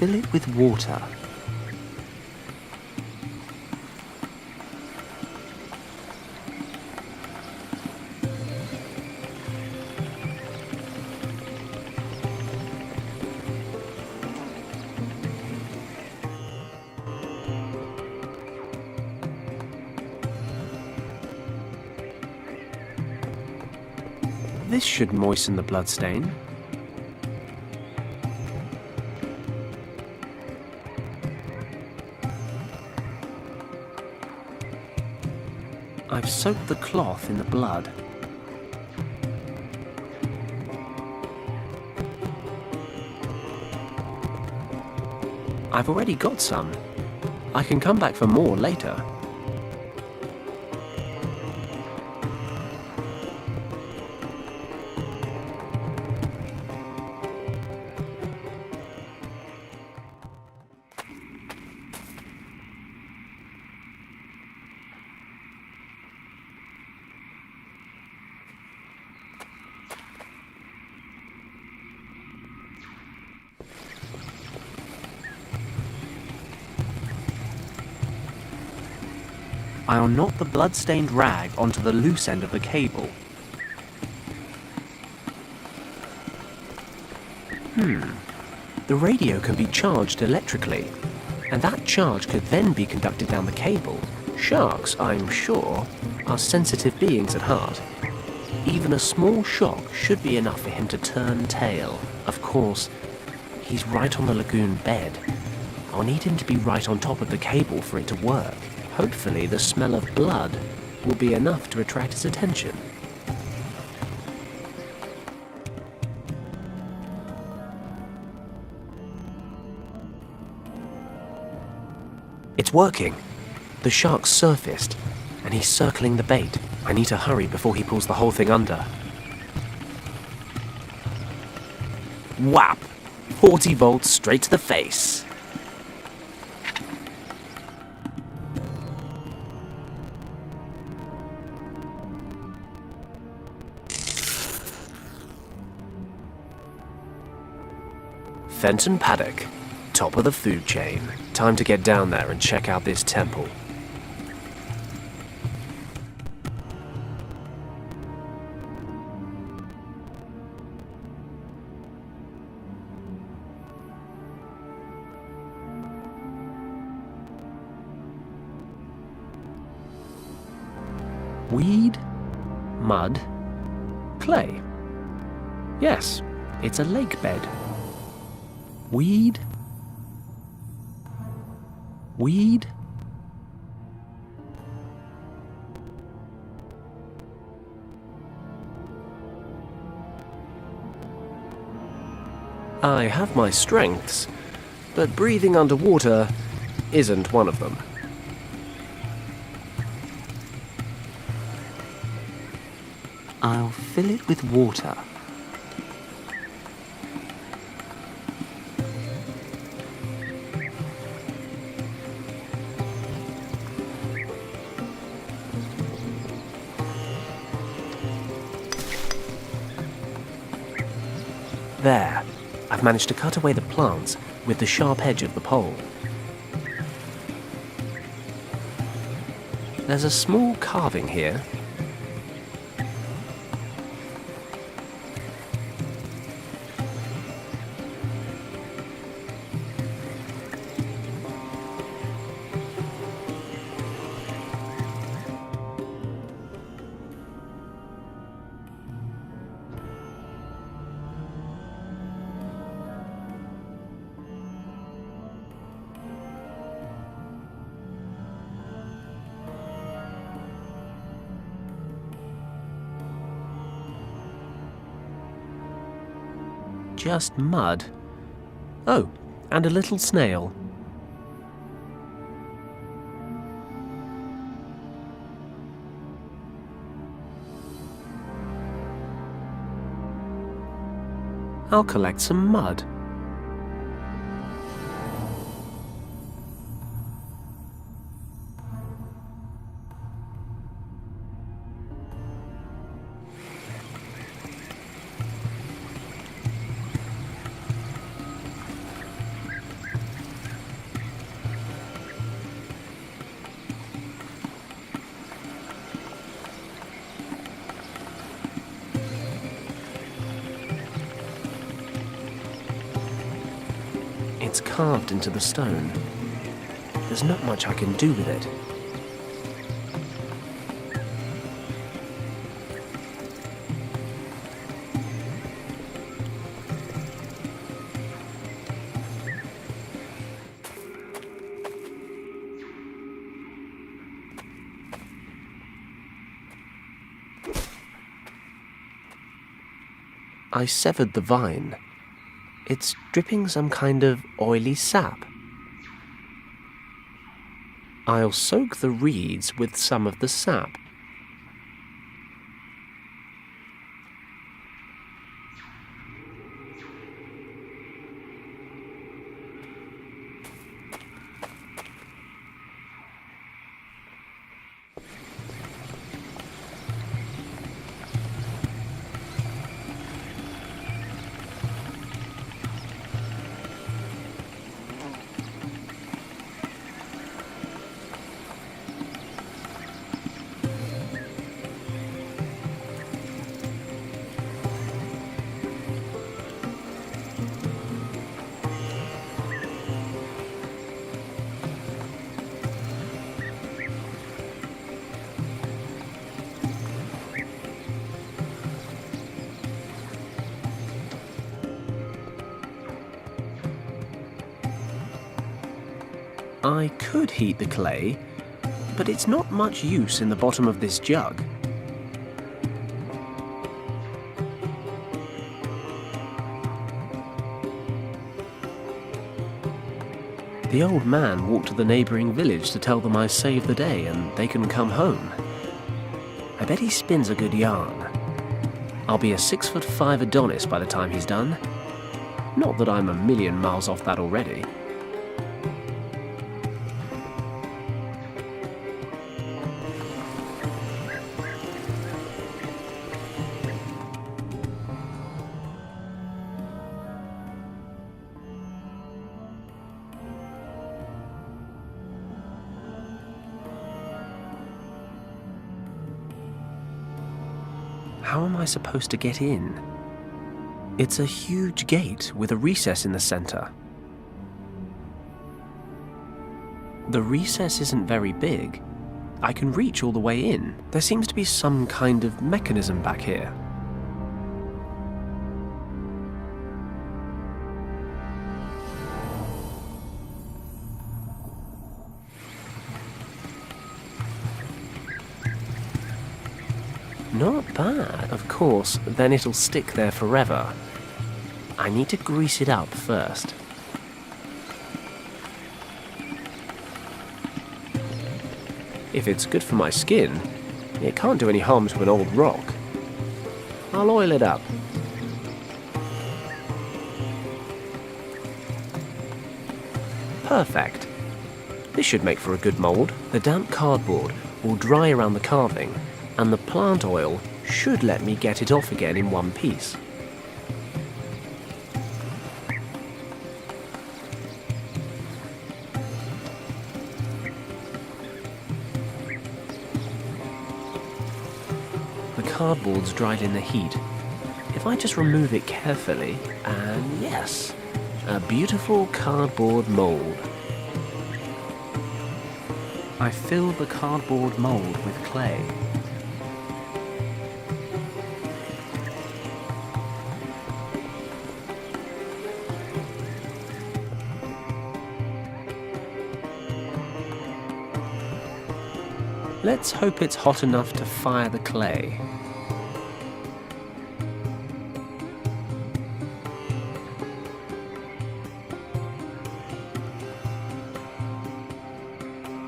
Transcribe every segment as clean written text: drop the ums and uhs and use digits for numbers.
fill it with water. This should moisten the bloodstain. I've soaked the cloth in the blood. I've already got some. I can come back for more later. I'll knot the blood-stained rag onto the loose end of the cable. The radio can be charged electrically, and that charge could then be conducted down the cable. Sharks, I'm sure, are sensitive beings at heart. Even a small shock should be enough for him to turn tail. Of course, he's right on the lagoon bed. I'll need him to be right on top of the cable for it to work. Hopefully the smell of blood will be enough to attract his attention. It's working. The shark's surfaced, and he's circling the bait. I need to hurry before he pulls the whole thing under. Whap! 40 volts straight to the face. Fenton Paddock, top of the food chain. Time to get down there and check out this temple. Weed, mud, clay. Yes, it's a lake bed. Weed, weed. I have my strengths, but breathing underwater isn't one of them. I'll fill it with water. There, I've managed to cut away the plants with the sharp edge of the pole. There's a small carving here. Just mud. Oh, and a little snail. I'll collect some mud. It's carved into the stone. There's not much I can do with it. I severed the vine. It's dripping some kind of oily sap. I'll soak the reeds with some of the sap. I could heat the clay, but it's not much use in the bottom of this jug. The old man walked to the neighbouring village to tell them I saved the day and they can come home. I bet he spins a good yarn. I'll be a 6'5" Adonis by the time he's done. Not that I'm a million miles off that already. How am I supposed to get in? It's a huge gate with a recess in the center. The recess isn't very big. I can reach all the way in. There seems to be some kind of mechanism back here. Not bad. Of course, then it'll stick there forever. I need to grease it up first. If it's good for my skin, it can't do any harm to an old rock. I'll oil it up. Perfect. This should make for a good mould. The damp cardboard will dry around the carving, and the plant oil should let me get it off again in one piece. The cardboard's dried in the heat. If I just remove it carefully, and yes, a beautiful cardboard mould. I fill the cardboard mould with clay. Let's hope it's hot enough to fire the clay.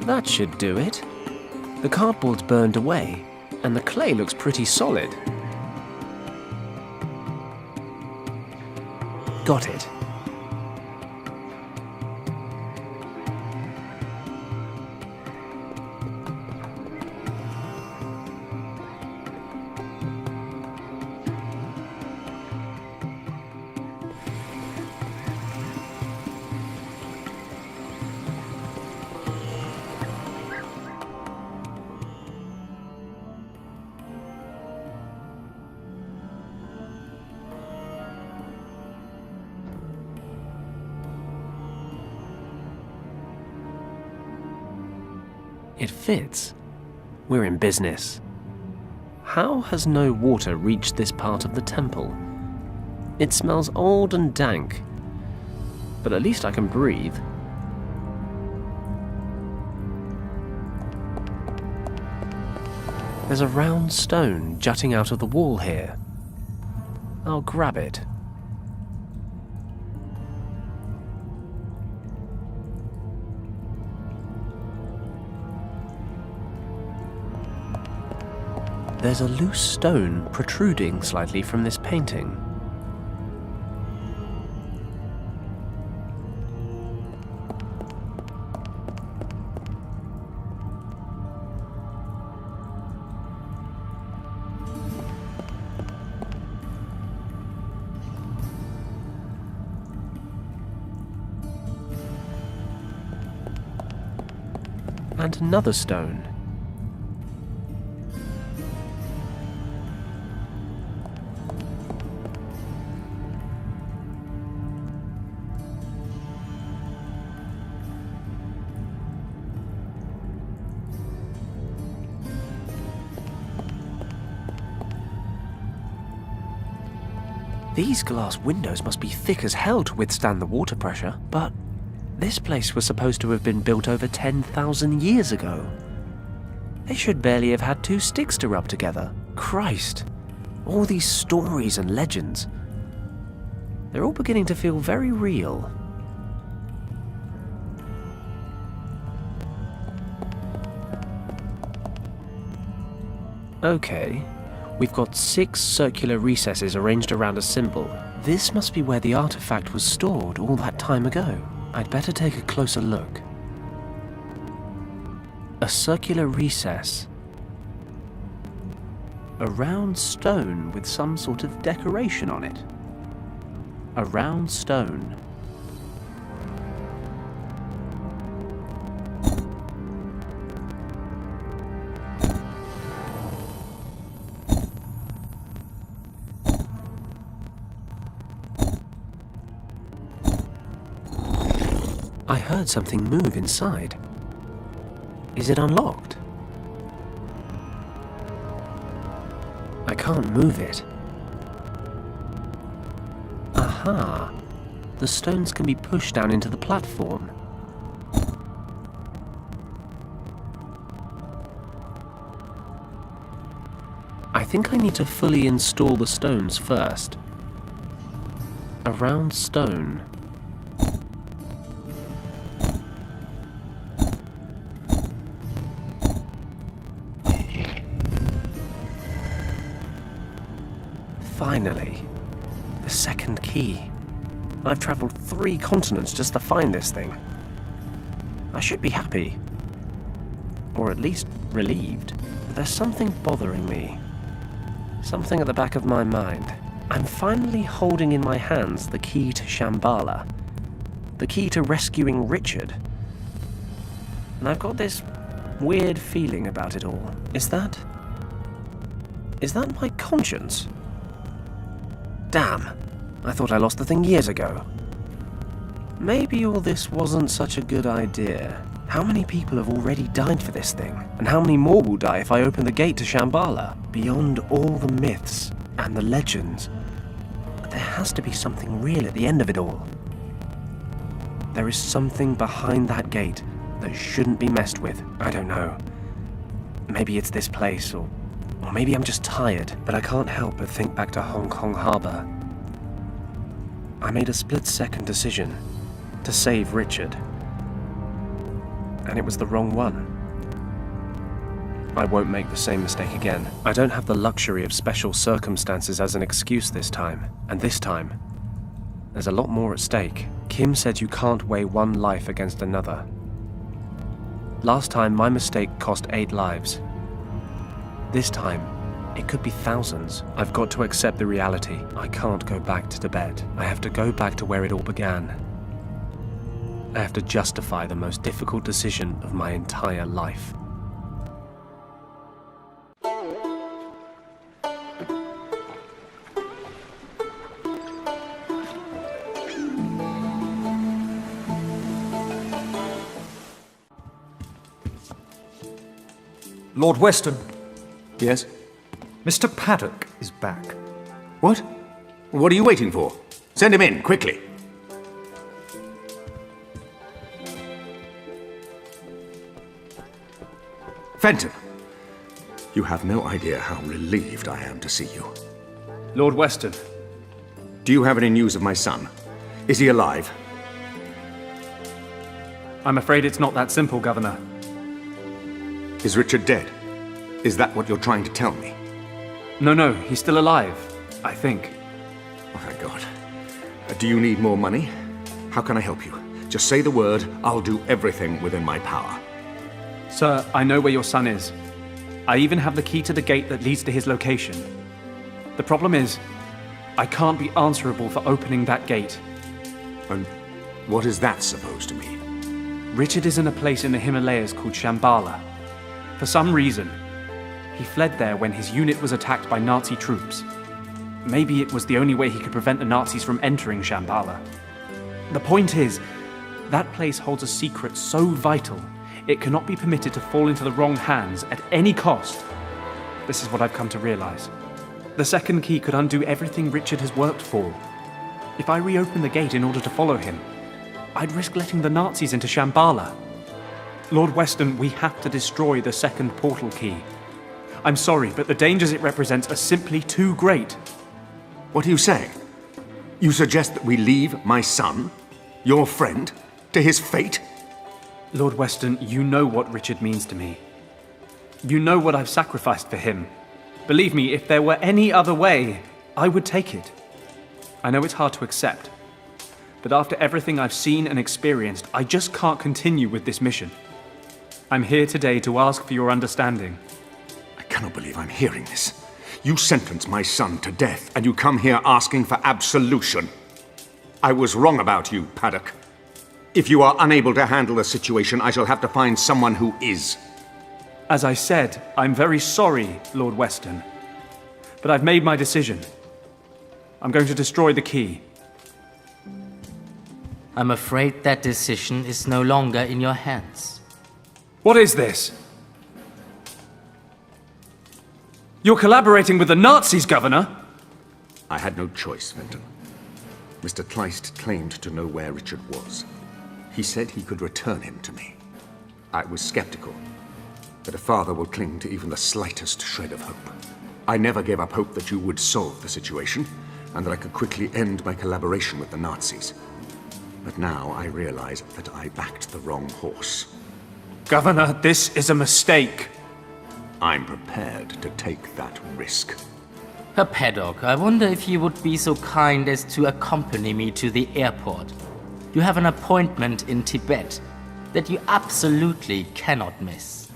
That should do it. The cardboard's burned away, and the clay looks pretty solid. Got it. It fits. We're in business. How has no water reached this part of the temple? It smells old and dank, but at least I can breathe. There's a round stone jutting out of the wall here. I'll grab it. There's a loose stone protruding slightly from this painting. And another stone. These glass windows must be thick as hell to withstand the water pressure, but this place was supposed to have been built over 10,000 years ago. They should barely have had two sticks to rub together. Christ, all these stories and legends. They're all beginning to feel very real. Okay, we've got 6 circular recesses arranged around a symbol. This must be where the artifact was stored all that time ago. I'd better take a closer look. A circular recess. A round stone with some sort of decoration on it. A round stone. I heard something move inside. Is it unlocked? I can't move it. Aha! The stones can be pushed down into the platform. I think I need to fully install the stones first. A round stone. Finally, the second key. I've traveled 3 continents just to find this thing. I should be happy. Or at least relieved. But there's something bothering me. Something at the back of my mind. I'm finally holding in my hands the key to Shambhala. The key to rescuing Richard. And I've got this weird feeling about it all. Is that my conscience? Damn, I thought I lost the thing years ago. Maybe all this wasn't such a good idea. How many people have already died for this thing? And how many more will die if I open the gate to Shambhala? Beyond all the myths and the legends, there has to be something real at the end of it all. There is something behind that gate that shouldn't be messed with. I don't know. Maybe it's this place, or maybe I'm just tired, but I can't help but think back to Hong Kong Harbor. I made a split-second decision to save Richard, and it was the wrong one. I won't make the same mistake again. I don't have the luxury of special circumstances as an excuse this time, and this time, there's a lot more at stake. Kim said you can't weigh one life against another. Last time, my mistake cost 8 lives. This time, it could be thousands. I've got to accept the reality. I can't go back to Tibet. I have to go back to where it all began. I have to justify the most difficult decision of my entire life. Lord Weston, Yes? Mr. Paddock is back. What? What are you waiting for? Send him in, quickly. Fenton, you have no idea how relieved I am to see you. Lord Weston, Do you have any news of my son? Is he alive? I'm afraid it's not that simple, Governor. Is Richard dead? Is that what you're trying to tell me? No, he's still alive, I think. Oh, thank God. Do you need more money? How can I help you? Just say the word, I'll do everything within my power. Sir, I know where your son is. I even have the key to the gate that leads to his location. The problem is, I can't be answerable for opening that gate. And what is that supposed to mean? Richard is in a place in the Himalayas called Shambhala. For some reason, he fled there when his unit was attacked by Nazi troops. Maybe it was the only way he could prevent the Nazis from entering Shambhala. The point is, that place holds a secret so vital, it cannot be permitted to fall into the wrong hands at any cost. This is what I've come to realize. The second key could undo everything Richard has worked for. If I reopen the gate in order to follow him, I'd risk letting the Nazis into Shambhala. Lord Weston, we have to destroy the second portal key. I'm sorry, but the dangers it represents are simply too great. What are you saying? You suggest that we leave my son, your friend, to his fate? Lord Weston, you know what Richard means to me. You know what I've sacrificed for him. Believe me, if there were any other way, I would take it. I know it's hard to accept, but after everything I've seen and experienced, I just can't continue with this mission. I'm here today to ask for your understanding. I cannot believe I'm hearing this. You sentenced my son to death, and you come here asking for absolution. I was wrong about you, Paddock. If you are unable to handle the situation, I shall have to find someone who is. As I said, I'm very sorry, Lord Weston. But I've made my decision. I'm going to destroy the key. I'm afraid that decision is no longer in your hands. What is this? You're collaborating with the Nazis, Governor! I had no choice, Fenton. Mr. Kleist claimed to know where Richard was. He said he could return him to me. I was skeptical, that a father will cling to even the slightest shred of hope. I never gave up hope that you would solve the situation, and that I could quickly end my collaboration with the Nazis. But now I realize that I backed the wrong horse. Governor, this is a mistake. I'm prepared to take that risk. Herr Paddock, I wonder if you would be so kind as to accompany me to the airport. You have an appointment in Tibet that you absolutely cannot miss.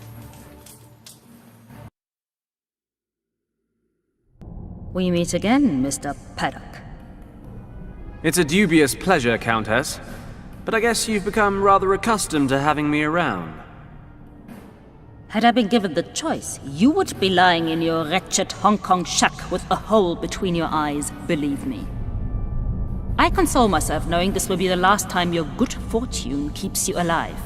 We meet again, Mr. Paddock. It's a dubious pleasure, Countess. But I guess you've become rather accustomed to having me around. Had I been given the choice, you would be lying in your wretched Hong Kong shack with a hole between your eyes, believe me. I console myself knowing this will be the last time your good fortune keeps you alive.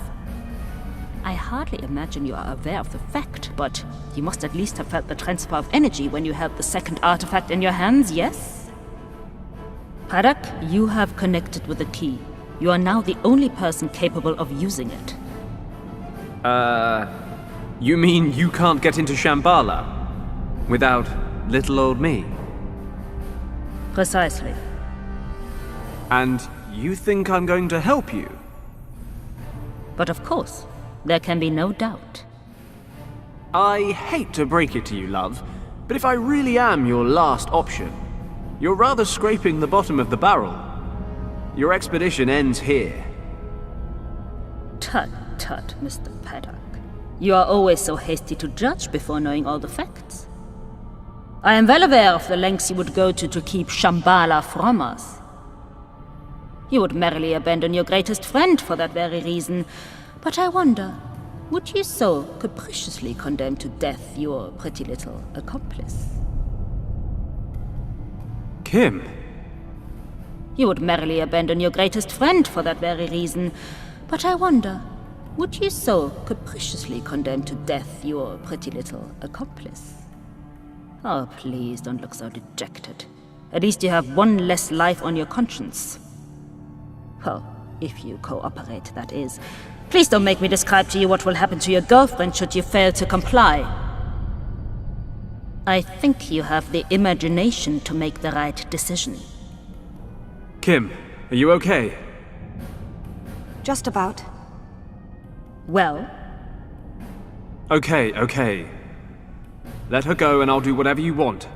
I hardly imagine you are aware of the fact, but you must at least have felt the transfer of energy when you held the second artifact in your hands, yes? Paddock, you have connected with the key. You are now the only person capable of using it. You mean you can't get into Shambhala without little old me? Precisely. And you think I'm going to help you? But of course, there can be no doubt. I hate to break it to you, love, but if I really am your last option, you're rather scraping the bottom of the barrel. Your expedition ends here. Tut, tut, Mr. Paddock. You are always so hasty to judge before knowing all the facts. I am well aware of the lengths you would go to keep Shambhala from us. You would merrily abandon your greatest friend for that very reason. But I wonder, would you so capriciously condemn to death your pretty little accomplice? Kim? You would merrily abandon your greatest friend for that very reason. But I wonder, Would you so capriciously condemn to death your pretty little accomplice? Oh, please don't look so dejected. At least you have one less life on your conscience. Well, if you cooperate, that is. Please don't make me describe to you what will happen to your girlfriend should you fail to comply. I think you have the imagination to make the right decision. Kim, are you okay? Just about. Well, Okay. Let her go and I'll do whatever you want.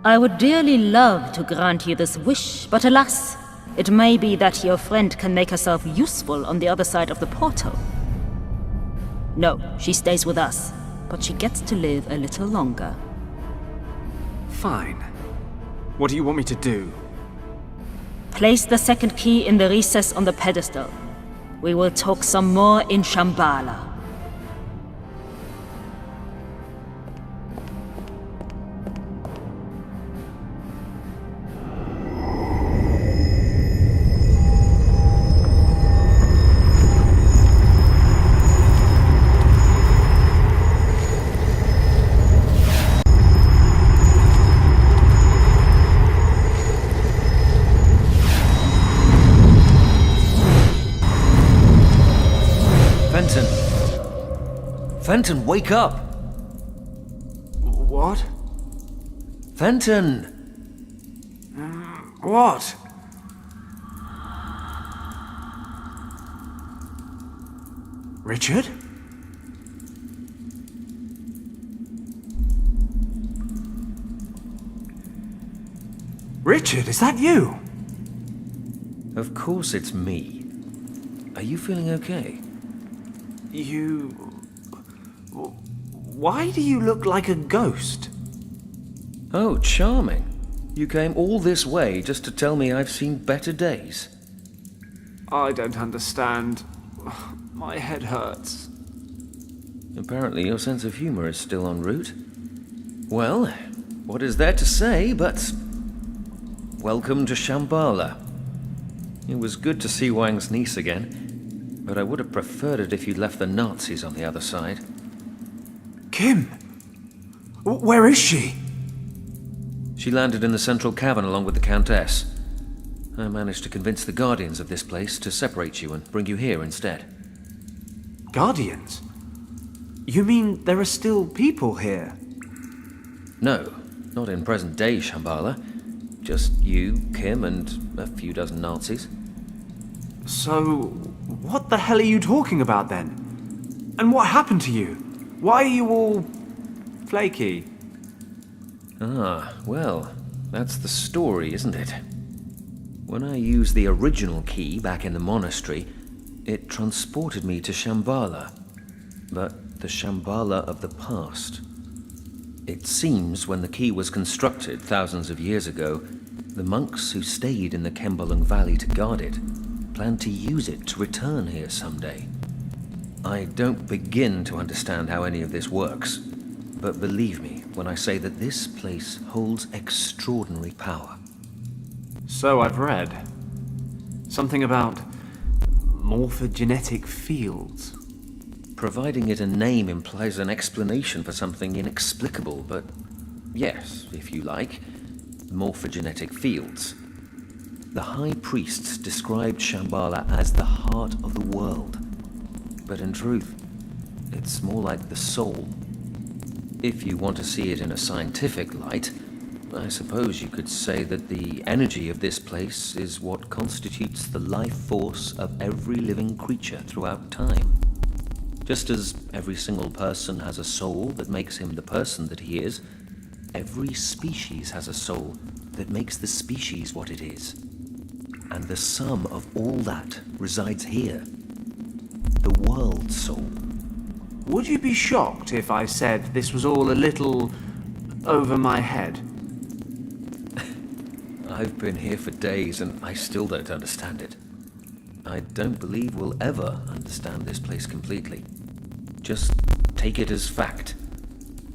I would dearly love to grant you this wish, but alas, it may be that your friend can make herself useful on the other side of the portal. No, she stays with us, but she gets to live a little longer. Fine. What do you want me to do? Place the second key in the recess on the pedestal. We will talk some more in Shambhala. Fenton, wake up! What? Fenton! What? Richard? Richard, is that you? Of course it's me. Are you feeling okay? Why do you look like a ghost? Oh, charming. You came all this way just to tell me I've seen better days. I don't understand. My head hurts. Apparently your sense of humor is still en route. Well, what is there to say but... welcome to Shambhala. It was good to see Wang's niece again, but I would have preferred it if you'd left the Nazis on the other side. Kim! Where is she? She landed in the central cavern along with the Countess. I managed to convince the guardians of this place to separate you and bring you here instead. Guardians? You mean there are still people here? No, not in present-day Shambhala. Just you, Kim, and a few dozen Nazis. So, what the hell are you talking about then? And what happened to you? Why are you all... flaky? Ah, well, that's the story, isn't it? When I used the original key back in the monastery, it transported me to Shambhala. But the Shambhala of the past. It seems when the key was constructed thousands of years ago, the monks who stayed in the Kembalung Valley to guard it planned to use it to return here someday. I don't begin to understand how any of this works, but believe me when I say that this place holds extraordinary power. So I've read. Something about morphogenetic fields. Providing it a name implies an explanation for something inexplicable, but yes, if you like, morphogenetic fields. The High Priests described Shambhala as the heart of the world, but in truth, it's more like the soul. If you want to see it in a scientific light, I suppose you could say that the energy of this place is what constitutes the life force of every living creature throughout time. Just as every single person has a soul that makes him the person that he is, every species has a soul that makes the species what it is. And the sum of all that resides here. The world soul. Would you be shocked if I said this was all a little over my head? I've been here for days and I still don't understand it. I don't believe we'll ever understand this place completely. Just take it as fact.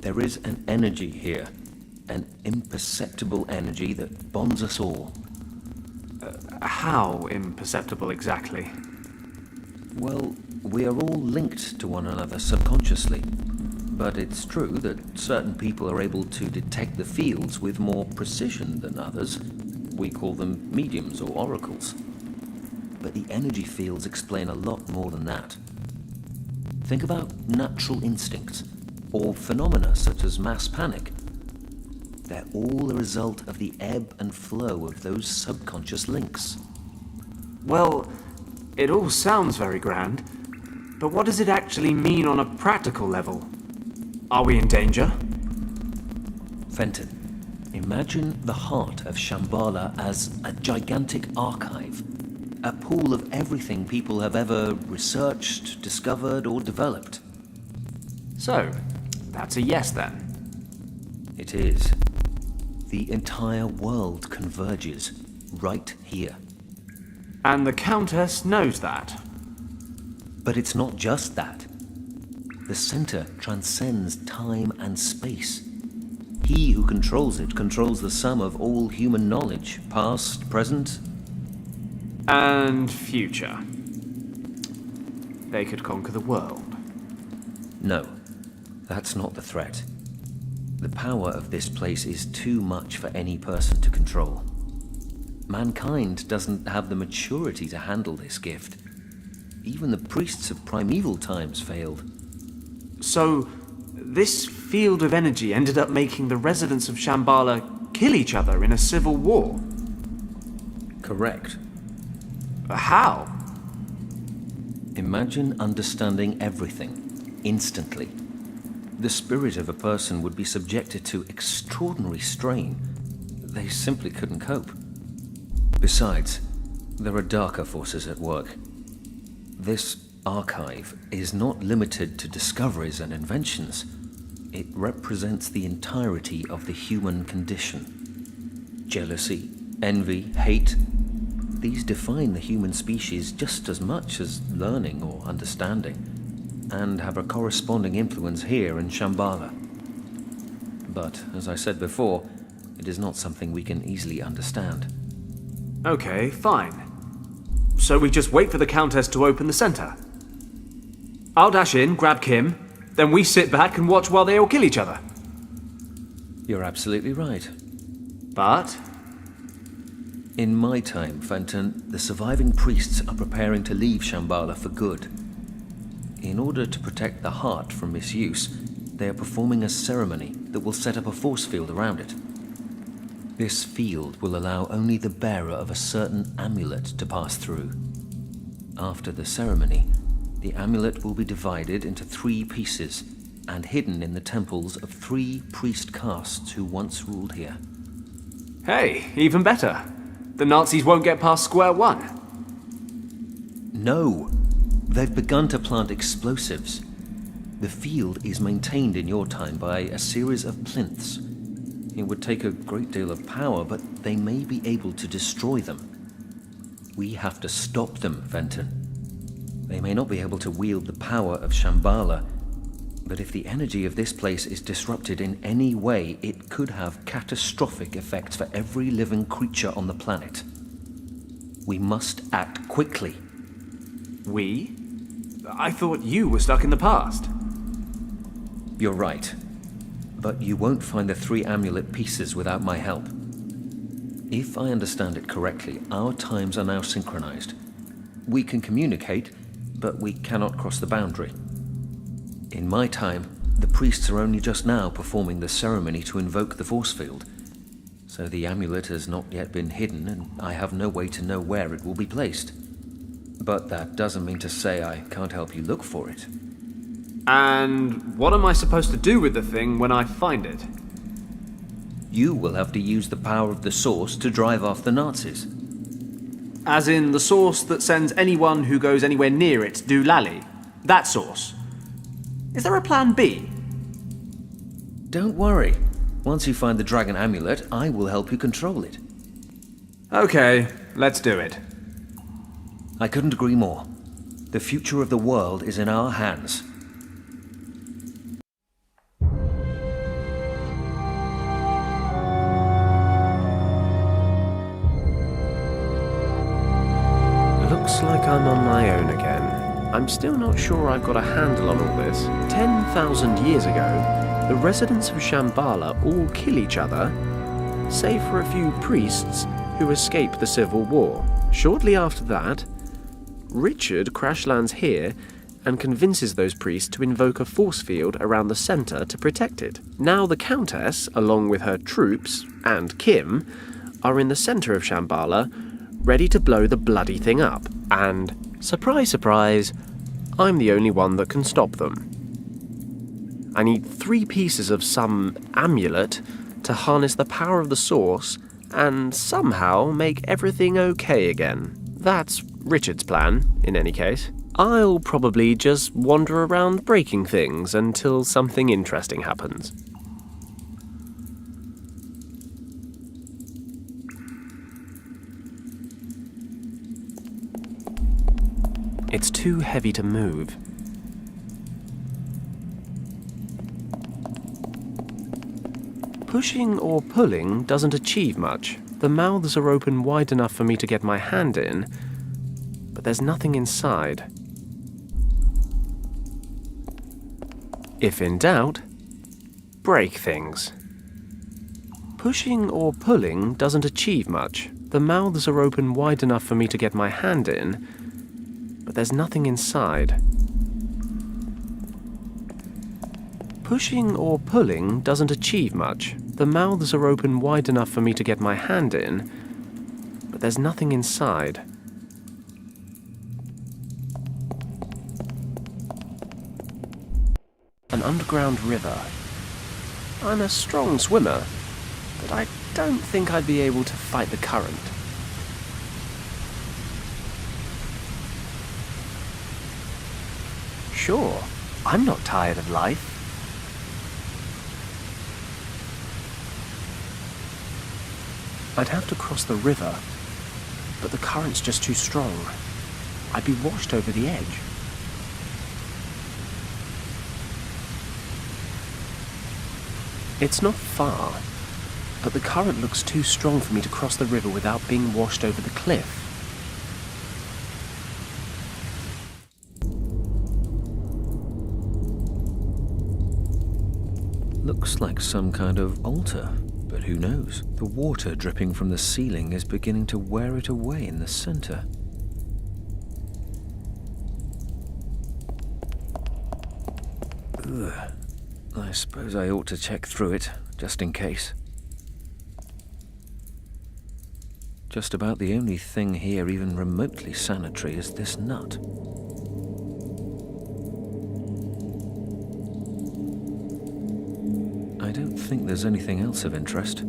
There is an energy here, an imperceptible energy that bonds us all. How imperceptible exactly? Well, We are all linked to one another subconsciously. But it's true that certain people are able to detect the fields with more precision than others. We call them mediums or oracles. But the energy fields explain a lot more than that. Think about natural instincts, or phenomena such as mass panic. They're all a result of the ebb and flow of those subconscious links. Well, it all sounds very grand, but what does it actually mean on a practical level? Are we in danger? Fenton, imagine the heart of Shambhala as a gigantic archive, a pool of everything people have ever researched, discovered, or developed. So, that's a yes then. It is. The entire world converges right here. And the Countess knows that. But it's not just that. The center transcends time and space. He who controls it controls the sum of all human knowledge, past, present, And future. They could conquer the world. No, that's not the threat. The power of this place is too much for any person to control. Mankind doesn't have the maturity to handle this gift. Even the priests of primeval times failed. So, this field of energy ended up making the residents of Shambhala kill each other in a civil war. Correct. How? Imagine understanding everything, instantly. The spirit of a person would be subjected to extraordinary strain. They simply couldn't cope. Besides, there are darker forces at work. This archive is not limited to discoveries and inventions. It represents the entirety of the human condition. Jealousy, envy, hate, these define the human species just as much as learning or understanding, and have a corresponding influence here in Shambhala. But, as I said before, it is not something we can easily understand. Okay, fine. So we just wait for the Countess to open the center. I'll dash in, grab Kim, then we sit back and watch while they all kill each other. You're absolutely right. But In my time, Fenton, the surviving priests are preparing to leave Shambhala for good. In order to protect the heart from misuse, they are performing a ceremony that will set up a force field around it. This field will allow only the bearer of a certain amulet to pass through. After the ceremony, the amulet will be divided into 3 pieces and hidden in the temples of 3 priest castes who once ruled here. hey, even better. The Nazis won't get past square one. No! They've begun to plant explosives. The field is maintained in your time by a series of plinths. It would take a great deal of power, but they may be able to destroy them. We have to stop them, Fenton. They may not be able to wield the power of Shambhala, but if the energy of this place is disrupted in any way, it could have catastrophic effects for every living creature on the planet. We must act quickly. We? I thought you were stuck in the past. You're right. But you won't find the 3 amulet pieces without my help. If I understand it correctly, our times are now synchronized. We can communicate, but we cannot cross the boundary. In my time, the priests are only just now performing the ceremony to invoke the force field. So the amulet has not yet been hidden, and I have no way to know where it will be placed. But that doesn't mean to say I can't help you look for it. And what am I supposed to do with the thing when I find it? You will have to use the power of the source to drive off the Nazis. As in the source that sends anyone who goes anywhere near it doolally? That source? Is there a plan B? Don't worry. Once you find the dragon amulet, I will help you control it. Okay, let's do it. I couldn't agree more. The future of the world is in our hands. Looks like I'm on my own again. I'm still not sure I've got a handle on all this. 10,000 years ago, the residents of Shambhala all kill each other, save for a few priests who escape the civil war. Shortly after that, Richard crash lands here and convinces those priests to invoke a force field around the center to protect it. Now the Countess, along with her troops, and Kim, are in the center of Shambhala, ready to blow the bloody thing up. And, surprise, surprise, I'm the only one that can stop them. I need 3 pieces of some amulet to harness the power of the source and somehow make everything okay again. That's Richard's plan, in any case. I'll probably just wander around breaking things until something interesting happens. It's too heavy to move. Pushing or pulling doesn't achieve much. The mouths are open wide enough for me to get my hand in, but there's nothing inside. If in doubt, break things. Pushing or pulling doesn't achieve much. The mouths are open wide enough for me to get my hand in, but there's nothing inside. Pushing or pulling doesn't achieve much. The mouths are open wide enough for me to get my hand in, but there's nothing inside. An underground river. I'm a strong swimmer, but I don't think I'd be able to fight the current. Sure, I'm not tired of life. I'd have to cross the river, but the current's just too strong. I'd be washed over the edge. It's not far, but the current looks too strong for me to cross the river without being washed over the cliff. Looks like some kind of altar, but who knows? The water dripping from the ceiling is beginning to wear it away in the center. Ugh. I suppose I ought to check through it, just in case. Just about the only thing here even remotely sanitary is this nut. I don't think there's anything else of interest.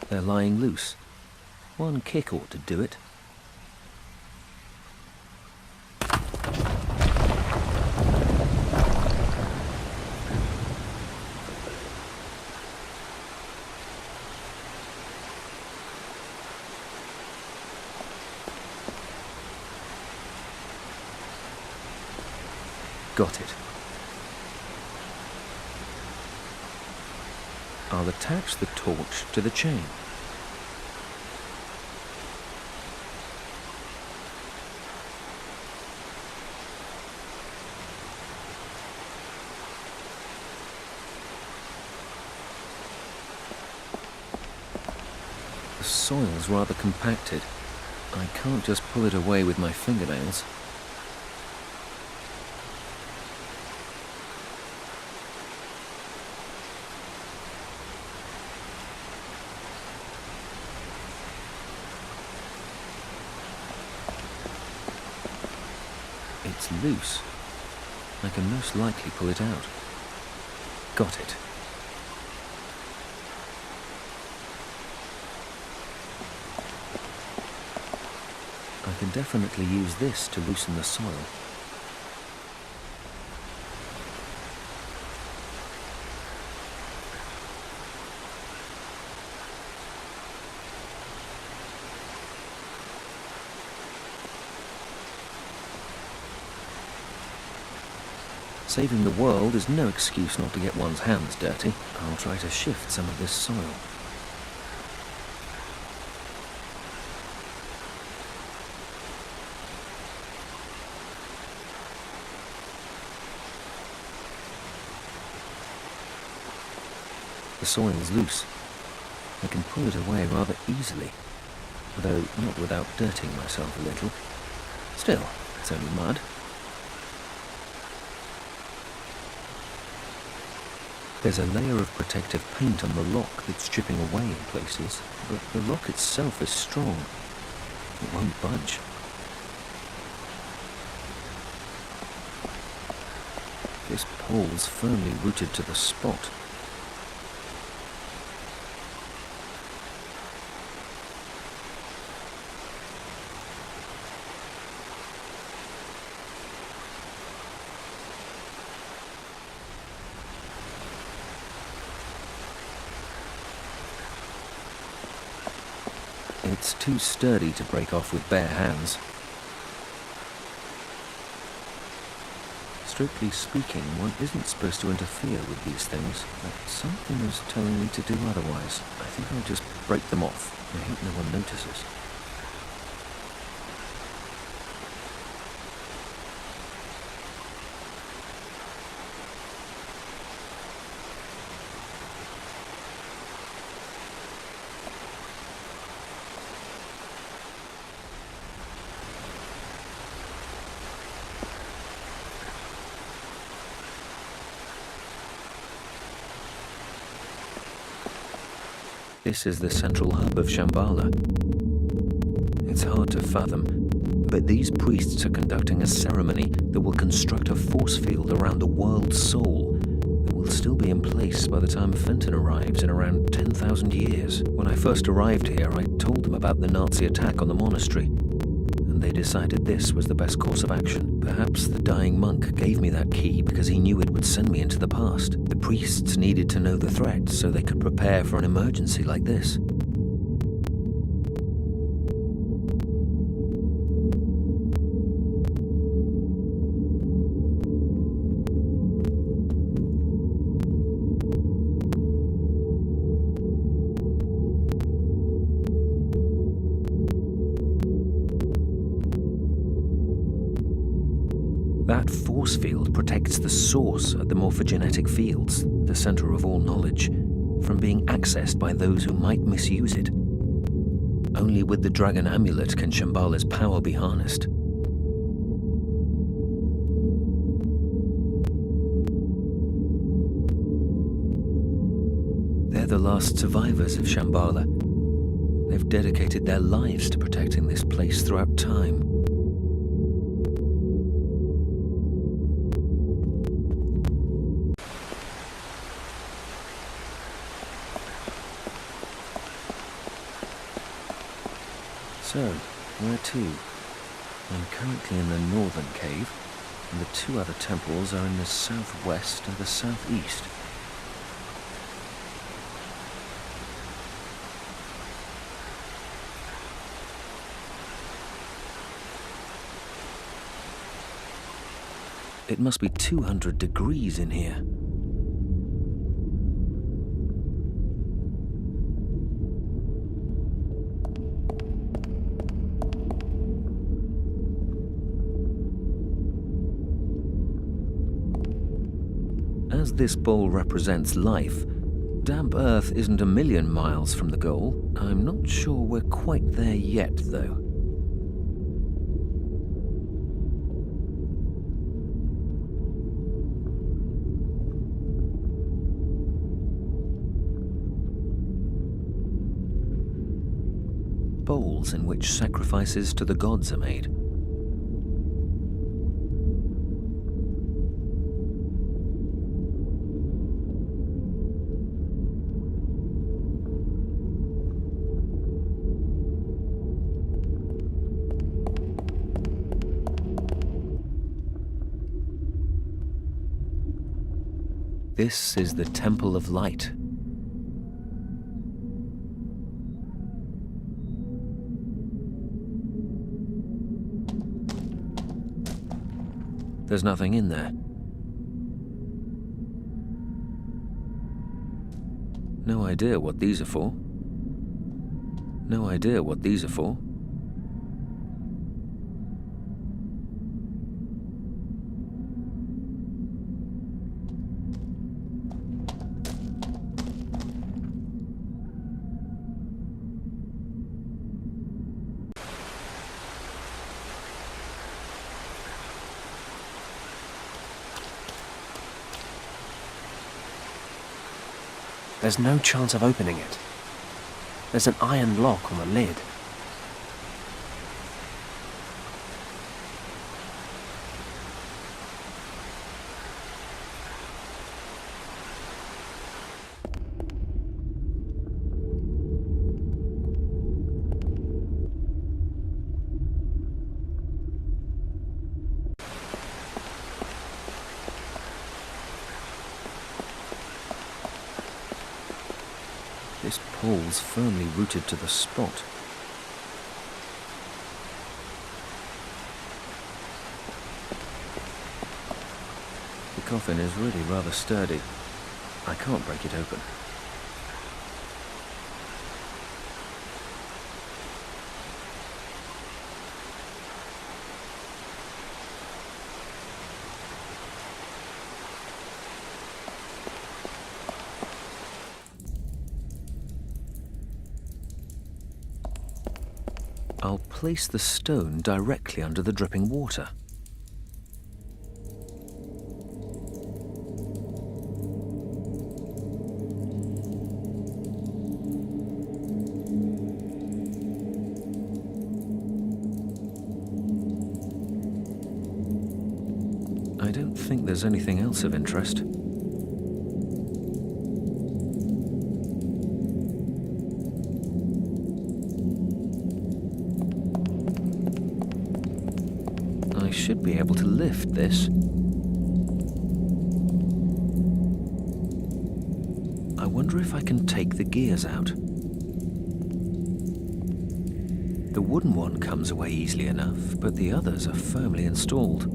They're lying loose. One kick ought to do it. Got it. I'll attach the torch to the chain. The soil's rather compacted. I can't just pull it away with my fingernails. it's loose. I can most likely pull it out. Got it. I can definitely use this to loosen the soil. Saving the world is no excuse not to get one's hands dirty. I'll try to shift some of this soil. The soil's loose. I can pull it away rather easily, though not without dirtying myself a little. Still, it's only mud. There's a layer of protective paint on the rock that's chipping away in places, but the rock itself is strong. It won't budge. This pole's firmly rooted to the spot. It's too sturdy to break off with bare hands. Strictly speaking, one isn't supposed to interfere with these things, but something is telling me to do otherwise. I think I'll just break them off. I hope no one notices. This is the central hub of Shambhala. It's hard to fathom, but these priests are conducting a ceremony that will construct a force field around the world's soul that will still be in place by the time Fenton arrives in around 10,000 years. When I first arrived here, I told them about the Nazi attack on the monastery, and they decided this was the best course of action. Perhaps the dying monk gave me that key because he knew it would send me into the past. The priests needed to know the threat so they could prepare for an emergency like this. That force field protects the source at the morphogenetic fields, the center of all knowledge, from being accessed by those who might misuse it. Only with the Dragon Amulet can Shambhala's power be harnessed. They're the last survivors of Shambhala. They've dedicated their lives to protecting this place throughout time. So, where to? I'm currently in the northern cave, and the two other temples are in the southwest and the southeast. It must be 200 degrees in here. As this bowl represents life, damp Earth isn't a million miles from the goal. I'm not sure we're quite there yet, though. Bowls in which sacrifices to the gods are made. This is the Temple of Light. There's nothing in there. No idea what these are for. No idea what these are for. There's no chance of opening it. There's an iron lock on the lid. This pole's firmly rooted to the spot. The coffin is really rather sturdy. I can't break it open. I'll place the stone directly under the dripping water. I don't think there's anything else of interest. I should be able to lift this. I wonder if I can take the gears out. The wooden one comes away easily enough, but the others are firmly installed.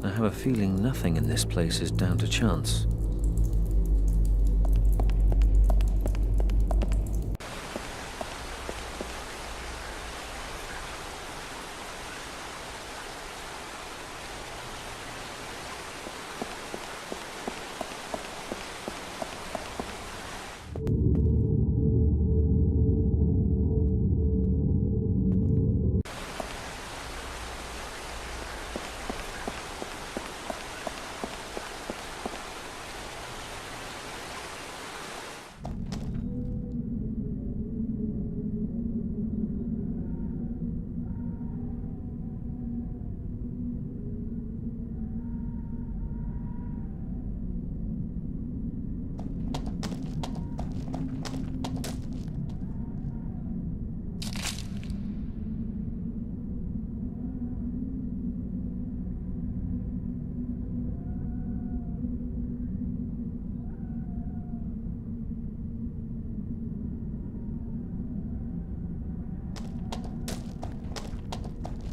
I have a feeling nothing in this place is down to chance.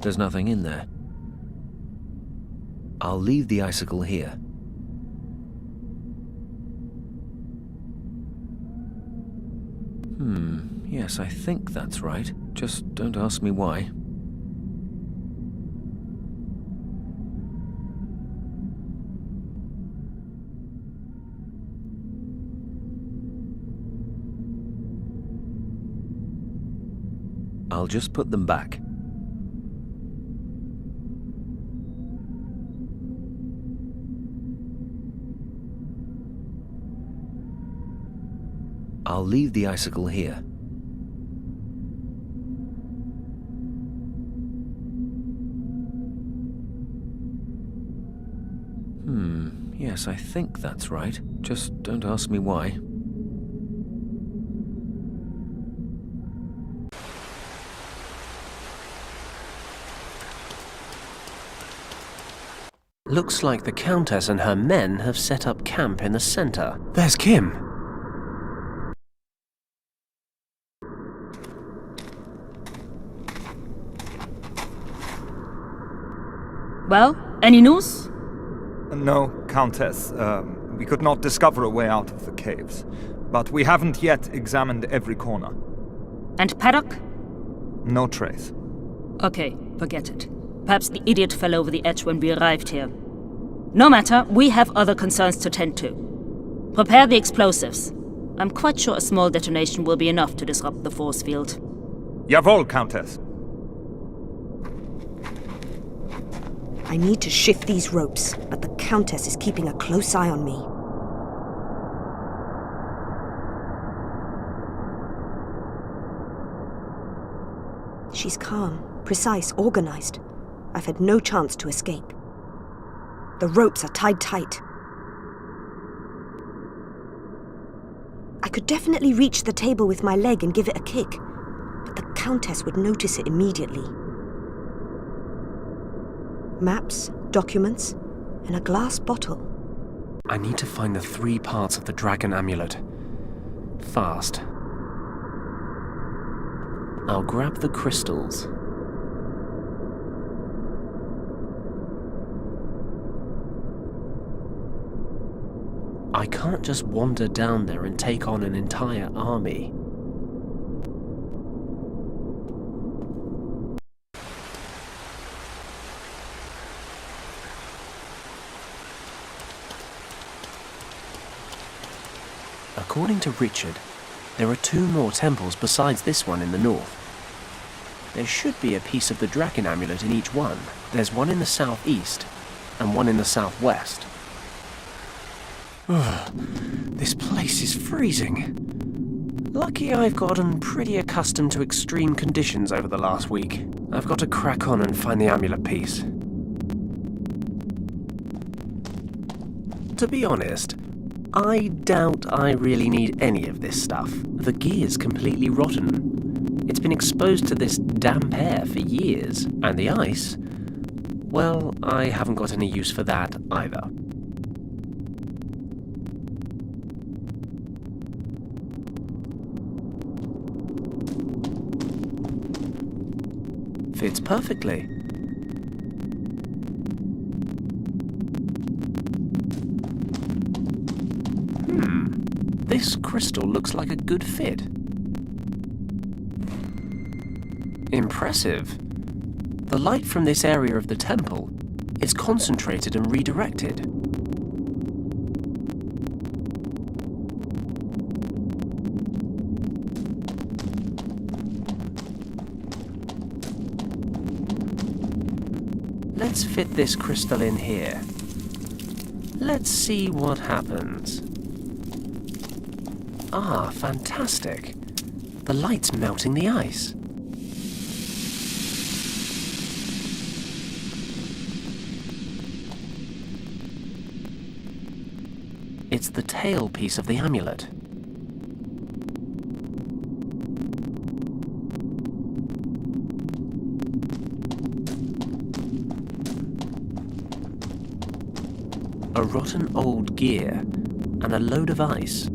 There's nothing in there. I'll leave the icicle here. Yes, I think that's right. Just don't ask me why. I'll just put them back. I'll leave the icicle here. Yes, I think that's right. Just don't ask me why. Looks like the Countess and her men have set up camp in the center. There's Kim. Well, any news? No, Countess. We could not discover a way out of the caves. But we haven't yet examined every corner. And Paddock? No trace. Okay, forget it. Perhaps the idiot fell over the edge when we arrived here. No matter, we have other concerns to tend to. Prepare the explosives. I'm quite sure a small detonation will be enough to disrupt the force field. Jawohl, Countess. I need to shift these ropes, but the Countess is keeping a close eye on me. She's calm, precise, organized. I've had no chance to escape. The ropes are tied tight. I could definitely reach the table with my leg and give it a kick, but the Countess would notice it immediately. Maps, documents, and a glass bottle. I need to find the 3 parts of the dragon amulet. Fast. I'll grab the crystals. I can't just wander down there and take on an entire army. According to Richard, there are 2 more temples besides this one in the north. There should be a piece of the dragon amulet in each one. There's one in the southeast and one in the southwest. This place is freezing. Lucky I've gotten pretty accustomed to extreme conditions over the last week. I've got to crack on and find the amulet piece. To be honest, I doubt I really need any of this stuff. The gear's completely rotten. It's been exposed to this damp air for years. And the ice? Well, I haven't got any use for that either. Fits perfectly. This crystal looks like a good fit. Impressive. The light from this area of the temple is concentrated and redirected. Let's fit this crystal in here. Let's see what happens. Ah, fantastic. The light's melting the ice. It's the tailpiece of the amulet. A rotten old gear and a load of ice.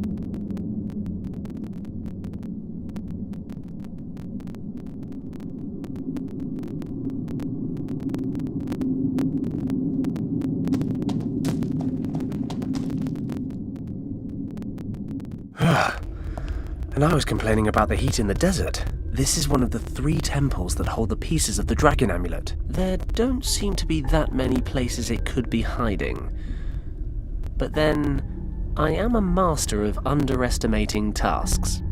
And I was complaining about the heat in the desert. This is one of the 3 temples that hold the pieces of the dragon amulet. There don't seem to be that many places it could be hiding. But then, I am a master of underestimating tasks.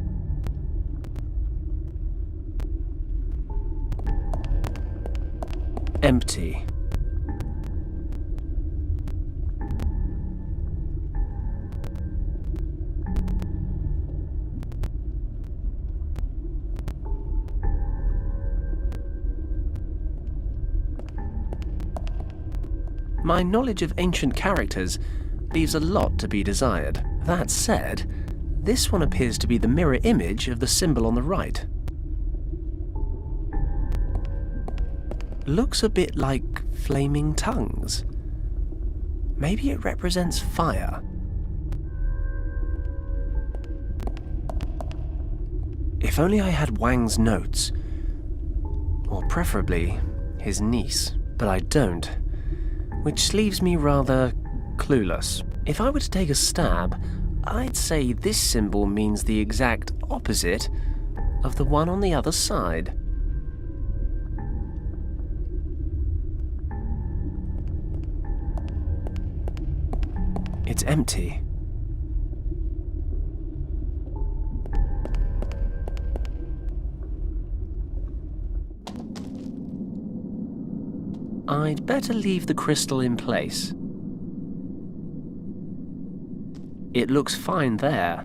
Empty. My knowledge of ancient characters leaves a lot to be desired. That said, this one appears to be the mirror image of the symbol on the right. Looks a bit like flaming tongues. Maybe it represents fire. If only I had Wang's notes. Or preferably, his niece. But I don't. Which leaves me rather clueless. If I were to take a stab, I'd say this symbol means the exact opposite of the one on the other side. It's empty. I'd better leave the crystal in place. It looks fine there.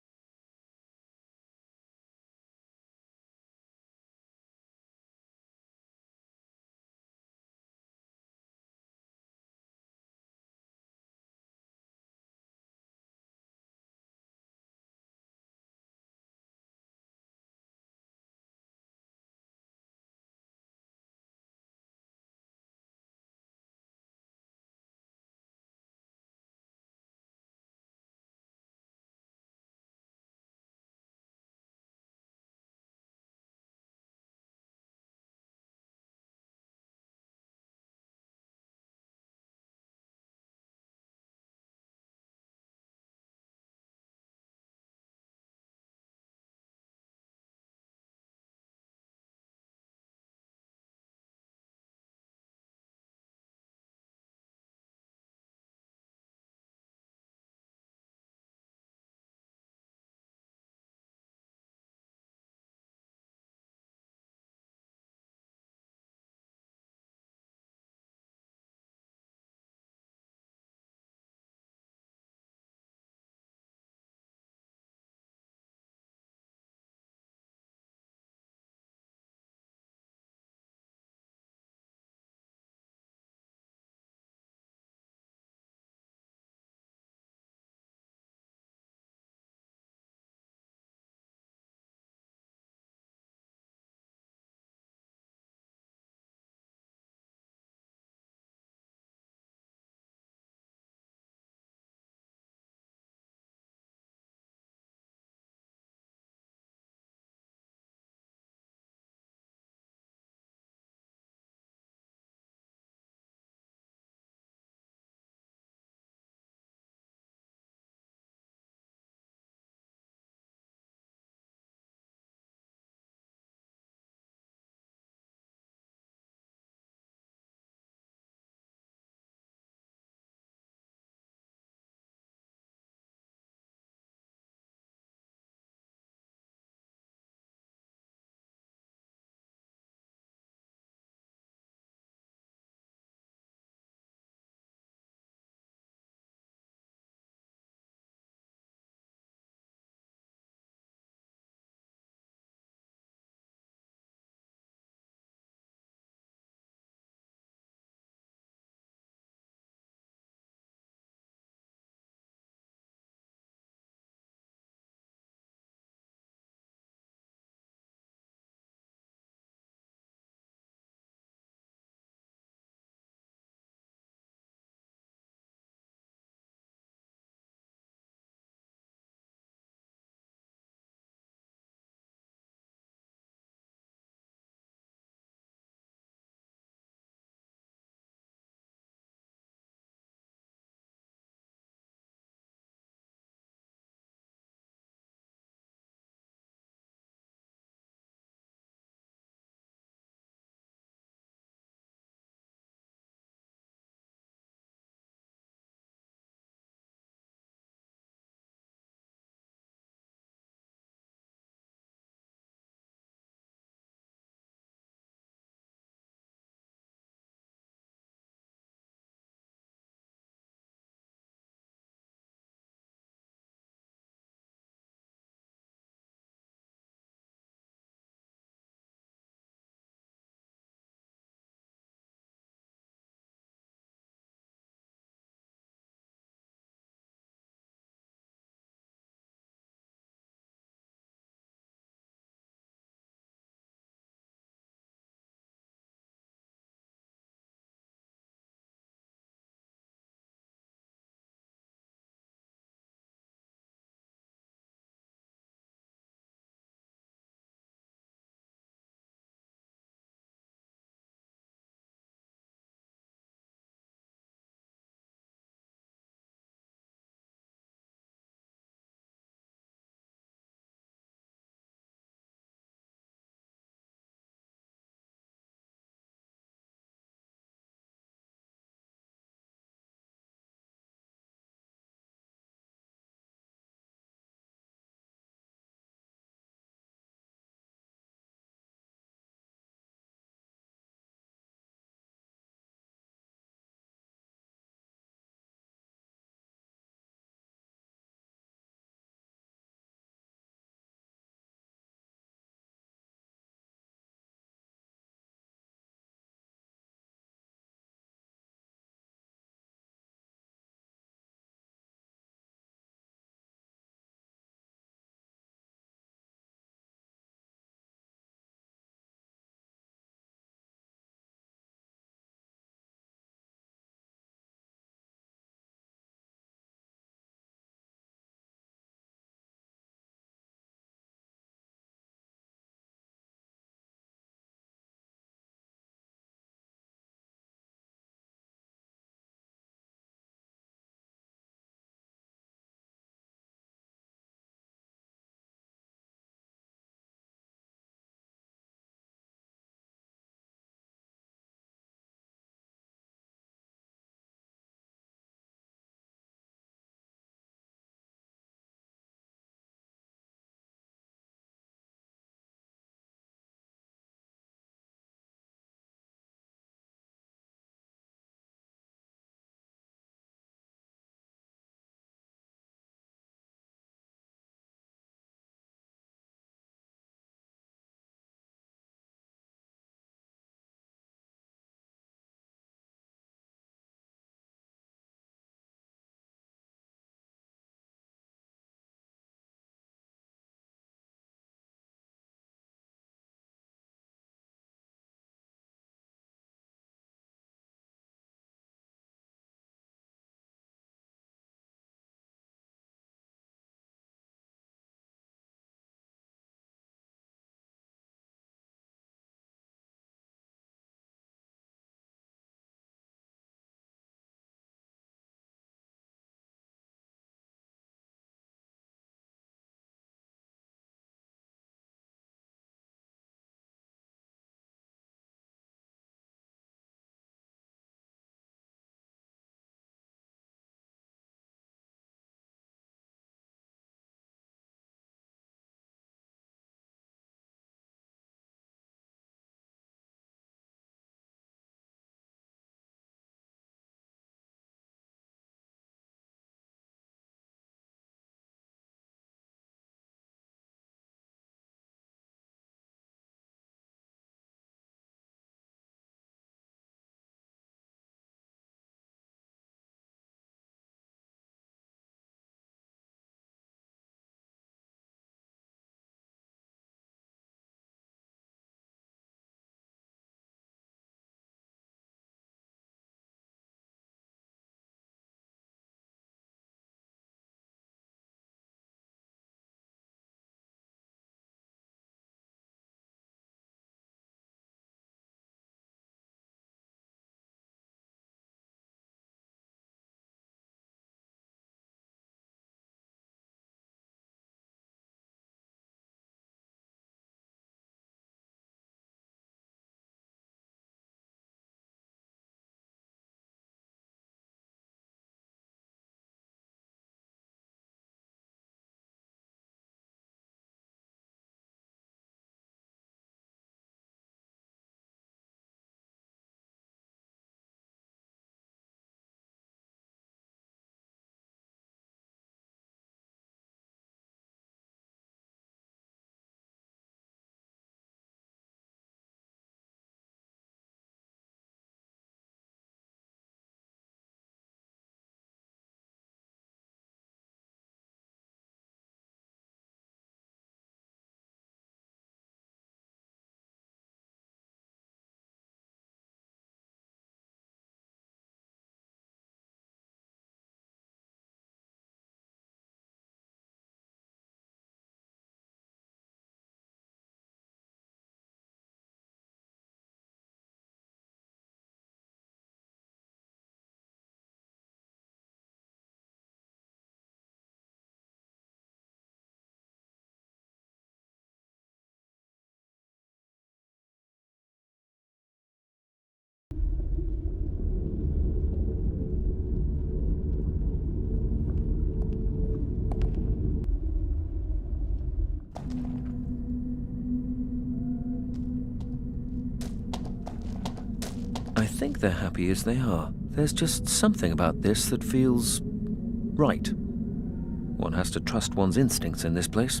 I think they're happy as they are. There's just something about this that feels right. One has to trust one's instincts in this place.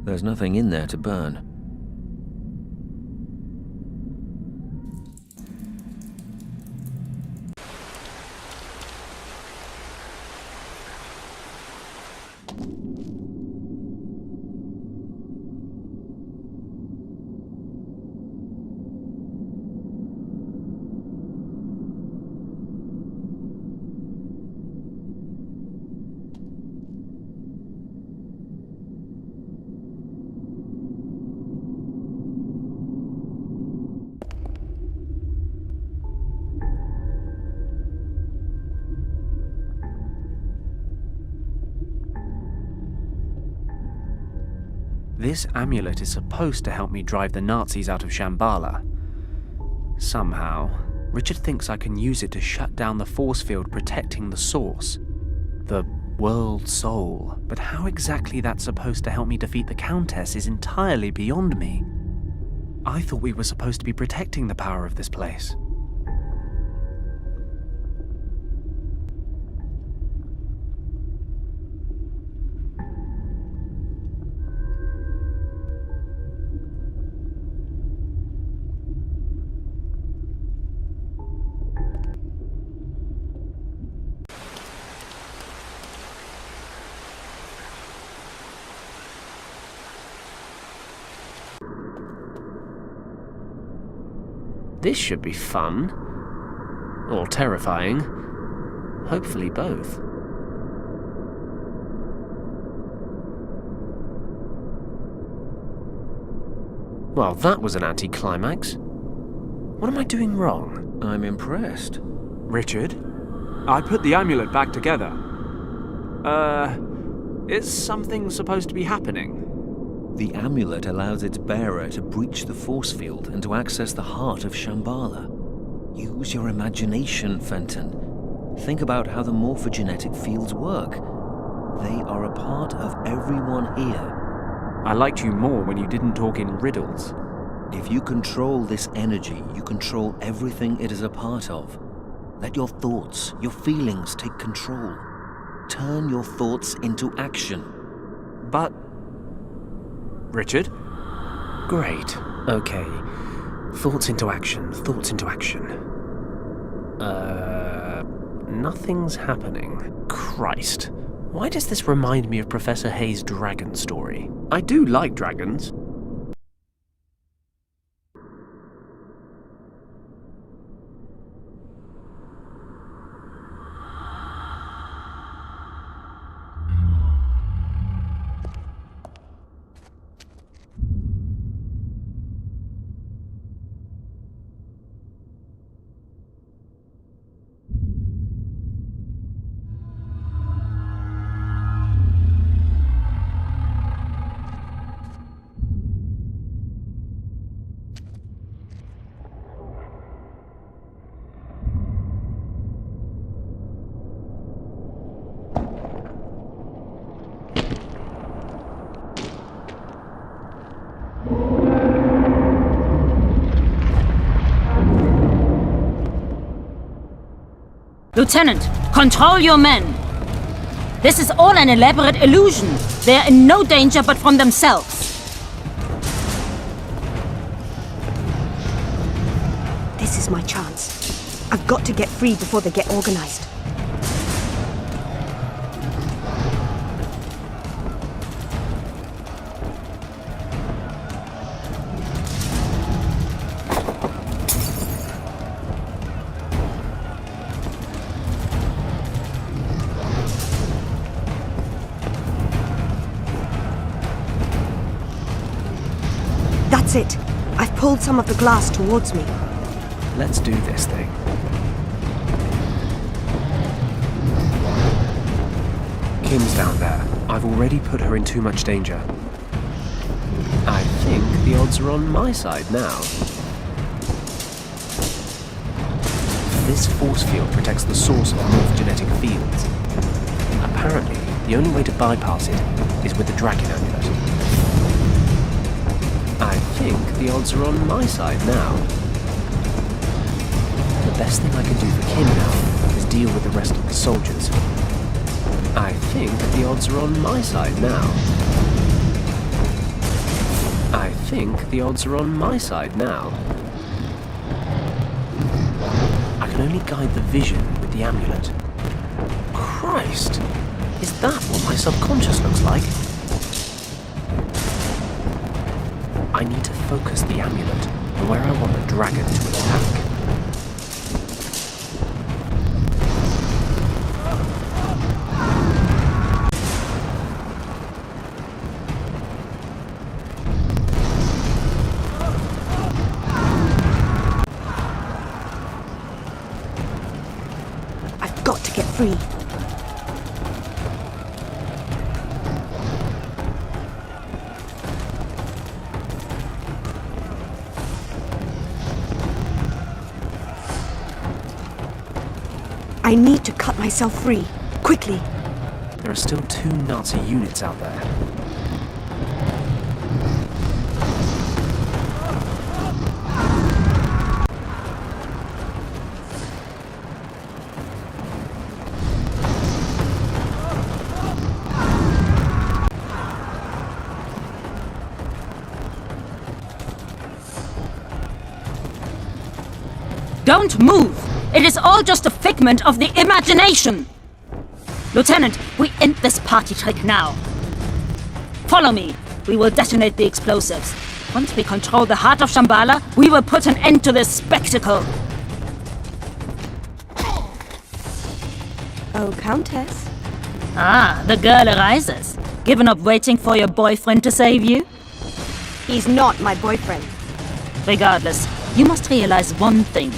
There's nothing in there to burn. This amulet is supposed to help me drive the Nazis out of Shambhala. Somehow, Richard thinks I can use it to shut down the force field protecting the source, the world soul. But how exactly that's supposed to help me defeat the Countess is entirely beyond me. I thought we were supposed to be protecting the power of this place. This should be fun. Or terrifying. Hopefully both. Well, that was an anticlimax. What am I doing wrong? I'm impressed. Richard, I put the amulet back together. Is something supposed to be happening? The amulet allows its bearer to breach the force field and to access the heart of Shambhala. Use your imagination, Fenton. Think about how the morphogenetic fields work. They are a part of everyone here. I liked you more when you didn't talk in riddles. If you control this energy, you control everything it is a part of. Let your thoughts, your feelings take control. Turn your thoughts into action. But... Richard? Great. Okay. Thoughts into action. Thoughts into action. Nothing's happening. Christ. Why does this remind me of Professor Hayes' dragon story? I do like dragons. Lieutenant, control your men! This is all an elaborate illusion. They're in no danger but from themselves. This is my chance. I've got to get free before they get organized. That's it. I've pulled some of the glass towards me. Let's do this thing. Kim's down there. I've already put her in too much danger. I think the odds are on my side now. This force field protects the source of morphogenetic fields. Apparently, the only way to bypass it is with the dragon amulet. I think the odds are on my side now. The best thing I can do for Kim now is deal with the rest of the soldiers. I think the odds are on my side now. I think the odds are on my side now. I can only guide the vision with the amulet. Christ! Is that what my subconscious looks like? I need to focus the amulet on where I want the dragon to attack. I've got to get free. I need to cut myself free. Quickly. There are still 2 Nazi units out there. Don't move! It is all just a figment of the imagination! Lieutenant, we end this party trick now. Follow me. We will detonate the explosives. Once we control the heart of Shambhala, we will put an end to this spectacle. Oh, Countess. Ah, the girl arises. Given up waiting for your boyfriend to save you? He's not my boyfriend. Regardless, you must realize one thing.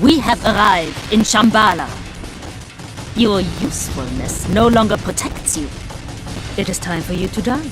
We have arrived in Shambhala. Your usefulness no longer protects you. It is time for you to die.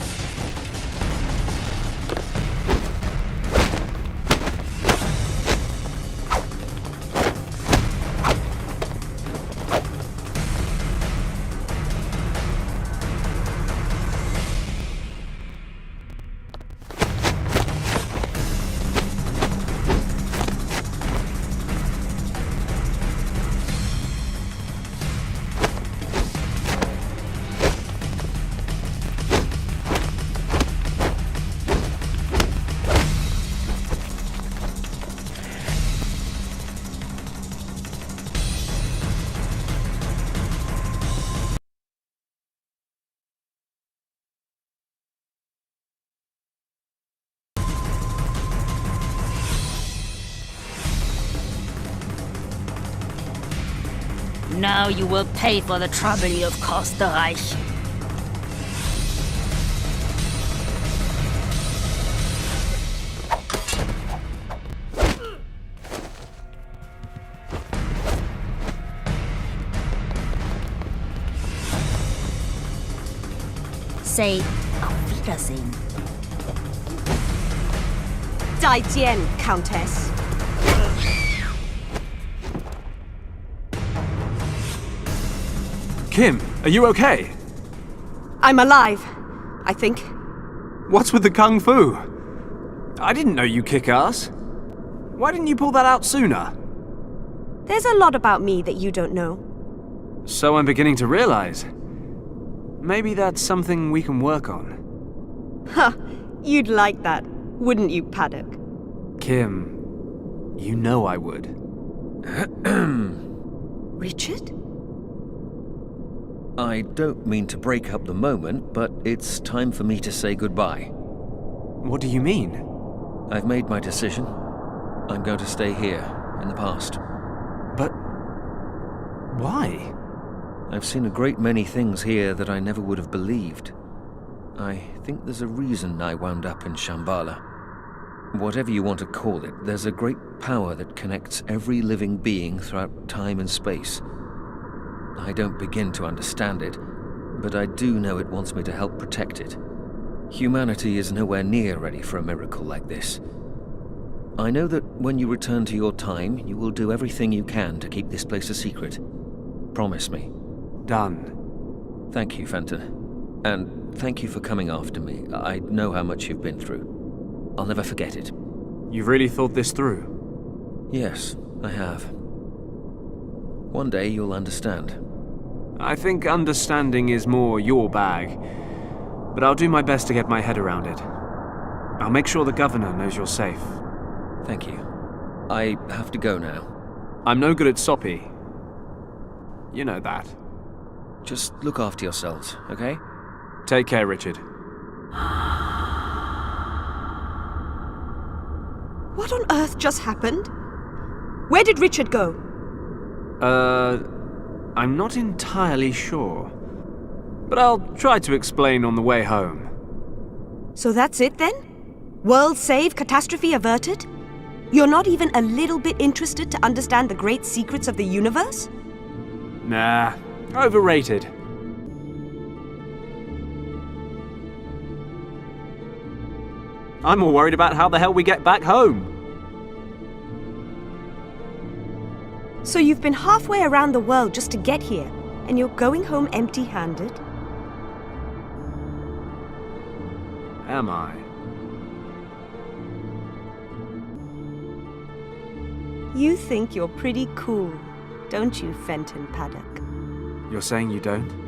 Now you will pay for the trouble you have caused the Reich. Say, auf Wiedersehen. Die Tien, Countess. Kim, are you okay? I'm alive, I think. What's with the kung fu? I didn't know you kick ass. Why didn't you pull that out sooner? There's a lot about me that you don't know. So I'm beginning to realize. Maybe that's something we can work on. Huh, you'd like that, wouldn't you, Paddock? Kim, you know I would. Richard? I don't mean to break up the moment, but it's time for me to say goodbye. What do you mean? I've made my decision. I'm going to stay here, in the past. But why? I've seen a great many things here that I never would have believed. I think there's a reason I wound up in Shambhala. Whatever you want to call it, there's a great power that connects every living being throughout time and space. I don't begin to understand it, but I do know it wants me to help protect it. Humanity is nowhere near ready for a miracle like this. I know that when you return to your time, you will do everything you can to keep this place a secret. Promise me. Done. Thank you, Fenton. And thank you for coming after me. I know how much you've been through. I'll never forget it. You've really thought this through? Yes, I have. One day you'll understand. I think understanding is more your bag, but I'll do my best to get my head around it. I'll make sure the governor knows you're safe. Thank you. I have to go now. I'm no good at soppy. You know that. Just look after yourselves, okay? Take care, Richard. What on earth just happened? Where did Richard go? I'm not entirely sure. But I'll try to explain on the way home. So that's it then? World saved, catastrophe averted? You're not even a little bit interested to understand the great secrets of the universe? Nah, overrated. I'm more worried about how the hell we get back home. So you've been halfway around the world just to get here, and you're going home empty-handed? Am I? You think you're pretty cool, don't you, Fenton Paddock? You're saying you don't?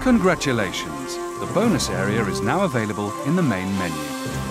Congratulations! The bonus area is now available in the main menu.